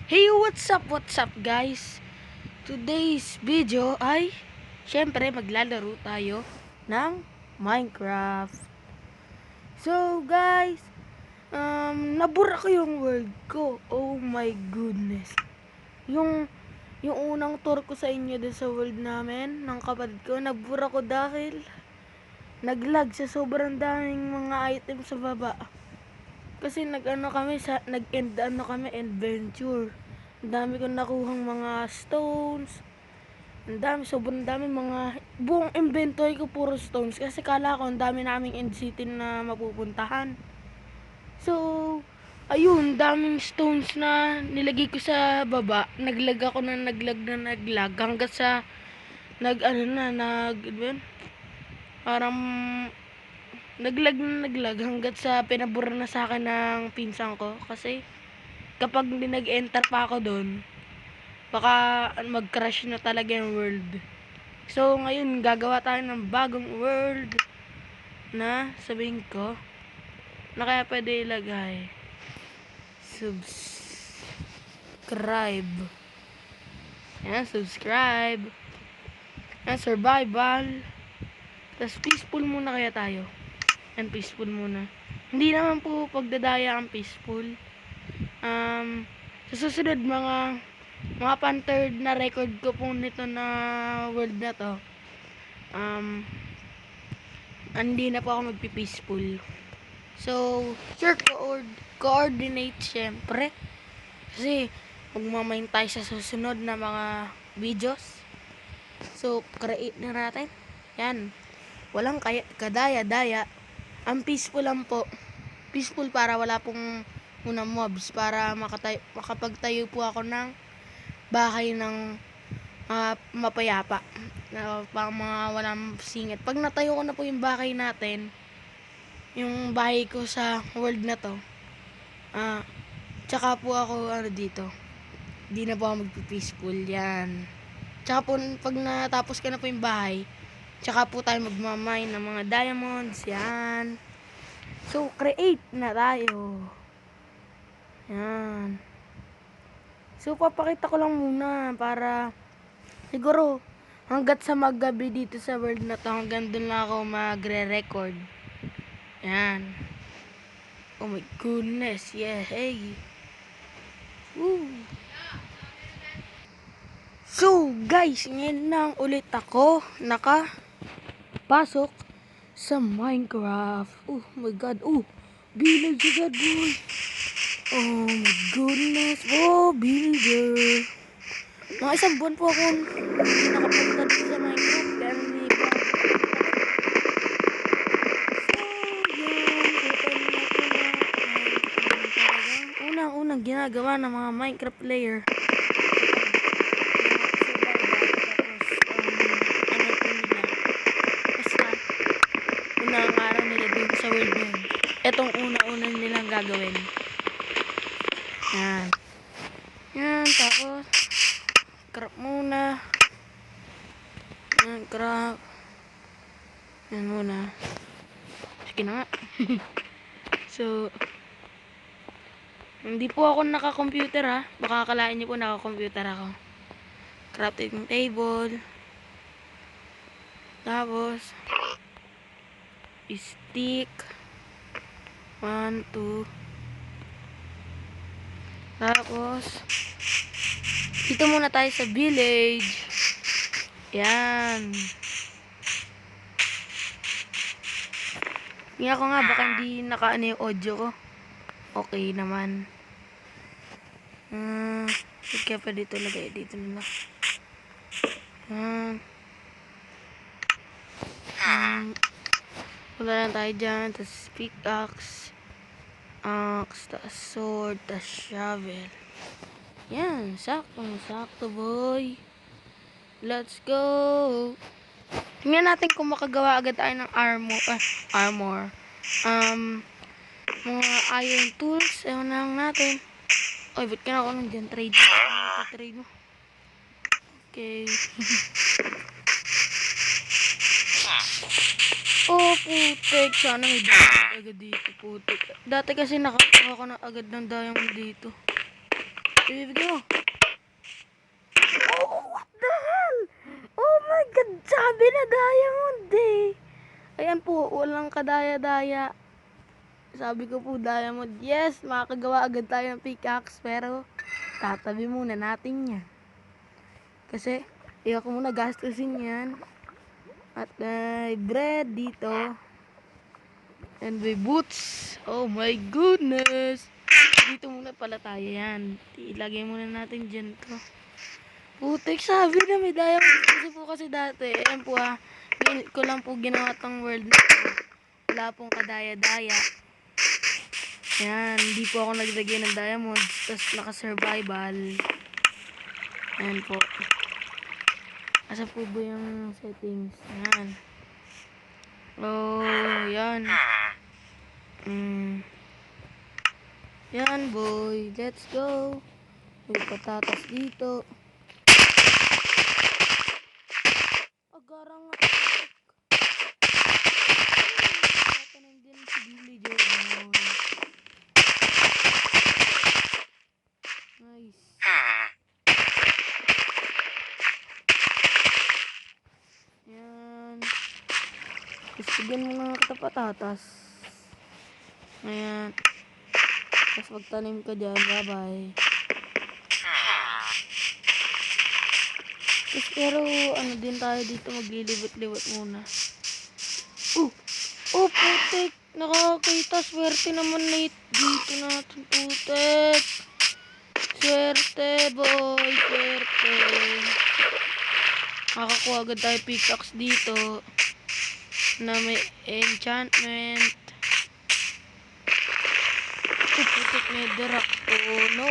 Hey, what's up guys? Today's video ay syempre maglalaro tayo ng Minecraft. So guys, nabura ko yung world ko. Oh my goodness. Yung yung unang tour ko sa inyo doon sa world namin ng kapatid ko, nabura ko dahil naglag sa sobrang daming mga items sa baba. Kasi nag-end kami adventure. Ang dami kong nakuhang mga stones. Sobrang dami mga buong inventory ko puro stones kasi kala ko ang dami naming end city na mapupuntahan. So, ayun, daming stones na nilagay ko sa baba. Naglag ako na naglag hanggang sa parang naglag hanggat sa pinabura na sa akin ng pinsan ko kasi kapag nag-enter pa ako doon baka mag-crash na talaga yung world. So ngayon gagawa tayo ng bagong world na sabihin ko na kaya pwede ilagay subscribe. Yan, subscribe. Yan, survival. Tapos peaceful muna kaya tayo. And peaceful muna. Hindi naman po pagdadaya ang peaceful. Sa susunod mga pan-third na record ko po nito na world na to. Hindi na po ako magpi-peaceful. So, sure, coordinate syempre. Kasi magmamain tayo sa susunod na mga videos. So, create na natin. Yan. Walang kadaya-daya. Ang peaceful lang po. Peaceful para wala pong unang mobs. Para makapagtayo po ako ng bahay ng mapayapa. Pang mga walang singit. Pag natayo ko na po yung bahay natin, yung bahay ko sa world na to, tsaka po ako dito. Di na po ako magpi-peaceful. Yan. Tsaka po, pag natapos ka na po yung bahay, tsaka po tayo magmamine ng mga diamonds. Yan. So, create na tayo. Yan. So, papakita ko lang muna para siguro hanggat sa maggabi dito sa world na to, hanggang dun lang ako magre-record. Yan. Oh my goodness. Yeah, hey. Woo. So, guys, ngayon lang ulit ako nakapasok sa Minecraft. Oh my god. Oh, village agad, boy. Oh my goodness. Oh, villager. Mga isang buwan po ako hindi nakapunta dito sa Minecraft. Kaya hindi pa. So, yan. Unang ginagawa ng mga Minecraft player. Unang araw nila dito sa world na yun. Etong una-una nilang gagawin. Yan. Yan, tapos crap muna. Yan, crap. Yan muna. Sige na nga. So, hindi po ako naka-computer ha. Baka akalain niyo po naka-computer ako. Crafting table. Tapos, stick. 1, 2. Tapos, dito muna tayo sa village. Yan. Tingnan ko nga, baka hindi naka-ano yung audio ko. Okay naman. Kaya pa dito lagay. Dito na lang. Wala lang tayo dyan. Tapos pickaxe. Axe. Tapos sword. Tapos shovel. Yan. Sakto boy. Let's go. Tingnan natin kung makagawa agad tayo ng armor. Mga iron tools. Ewan na lang natin. Oy, ba't ka na ako nandyan? Trade mo. Okay. Oh, putik. Sana may diamond agad dito, putik. Dati kasi nakakuha ko na agad ng diamond dito. Ibibigay mo. Oh, what the hell? Oh my God, sabi na diamond eh. Ayan po, walang kadaya-daya. Sabi ko po diamond. Yes, makakagawa agad tayo ng pickaxe, pero tatabi muna natin yan. Kasi, ayoko muna gastusin yan. At bread dito. And may boots. Oh my goodness. Dito muna pala tayo yan. Ilagay muna natin dyan to. Putik, sabi na may diamond. Kasi dati, ayan po ko lang po ginawa tong world na to. Wala pong kadaya-daya. Yan, hindi po ako naglagay ng diamonds. Tapos naka-survival. Ayan po. Asa po ba yung settings? Yan. Oh, yan. Yan, boy. Let's go. May patatas dito. Agarang nga. Tatanong din si villager, boy. Nice. Yan. Tapos bigyan mo nga kita patatas. Ayan. Tapos magtanim ka dyan. Bye-bye. Tapos pero ano din tayo dito. Maglilibot-libot muna. Oh, putik. Nakakita. Swerte naman na dito natin, putik. Swerte, boy. Swerte. Makakuha agad tayo pickaxe dito. Na may enchantment. Putik netherrack. Oh, no.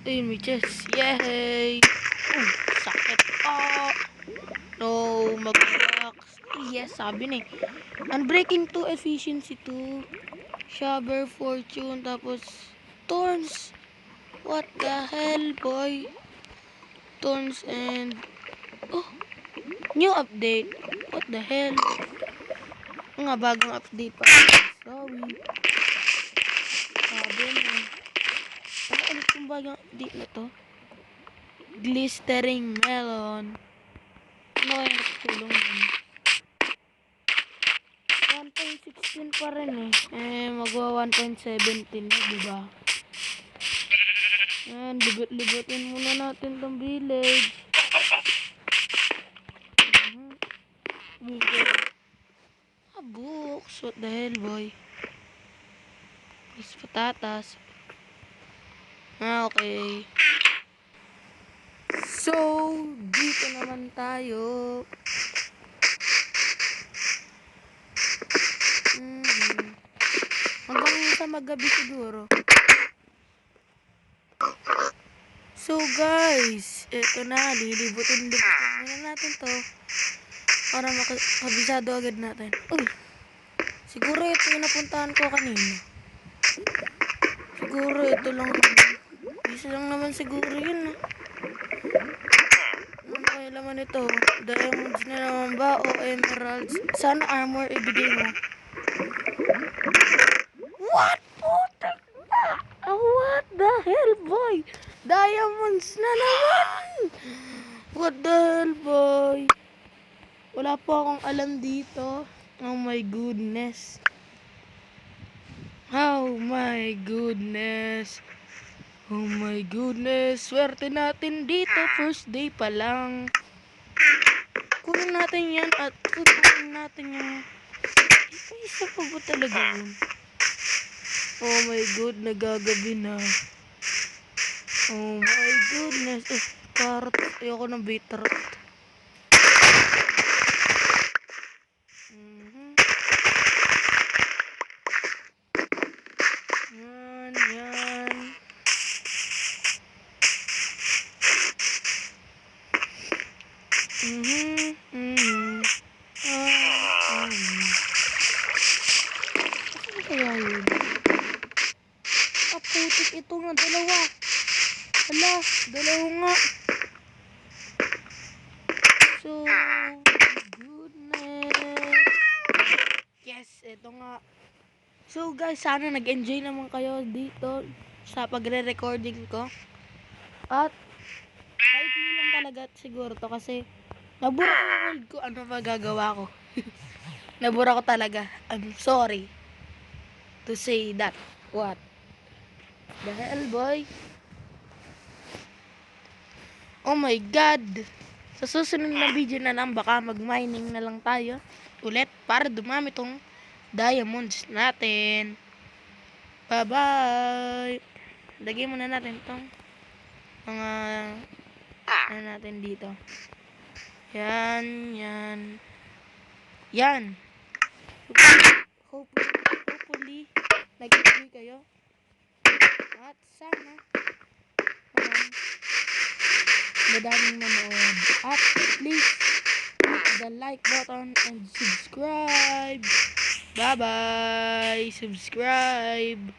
Ayun, may chest. Yay. Sakit. No, mag-relax. Yes, sabi na eh. Unbreaking 2, efficiency 2. Shaber fortune, tapos thorns. What the hell, boy? Thorns and new update. What the hell? Nga bagong update pa. Sorry. Sabi na. Ano ulit yung bagong update na to? Glistering melon. Ano kaya natutulong yun? 1.16 pa rin eh. Magwa 1.17 na, diba? Yan, libot-libotin muna natin tong village. Books. What the hell, boy? Is patatas. Okay. So, dito naman tayo. Hanggang sa magabi siguro. So guys, eto na, lilibutin muna natin to para makabisado agad natin. Uy, siguro ito yung napuntahan ko kanina. Siguro ito lang. Isa lang naman siguro yun. Ano kaya laman ito? Diamonds na naman ba o emeralds? Sana armor ibigay mo. What? What the hell, boy? Diamonds na naman! What the hell, boy? Wala po akong alam dito. Oh my goodness. Oh my goodness. Oh my goodness. Swerte natin dito. First day pa lang. Kunin natin yan at kunin natin yung... Isa pa ba talaga yun? Oh my god, nagagabi na. Oh my goodness. Carrot. Ayoko ng beetroot. Yan. Ano kaya yun? Putik ito nga, dalawa. Hala, dalawa nga. So, goodness. Yes, ito nga. So guys, sana nag-enjoy naman kayo dito sa pagre-recording ko. At kahit lang talaga siguro to kasi nabura ko yung world ko. Ano magagawa ko? Nabura ko talaga. I'm sorry to say that. What? The hell, boy? Oh my God! Sa susunod na video na lang, baka mag-mining na lang tayo ulit para dumami tong diamonds natin. Bye-bye! Lagay muna natin tong mga ano natin dito. Yan, yan. Yan. Hopefully, nag-enjoy kayo. At sana madaming manood. At please, hit the like button and subscribe. Bye-bye! Subscribe!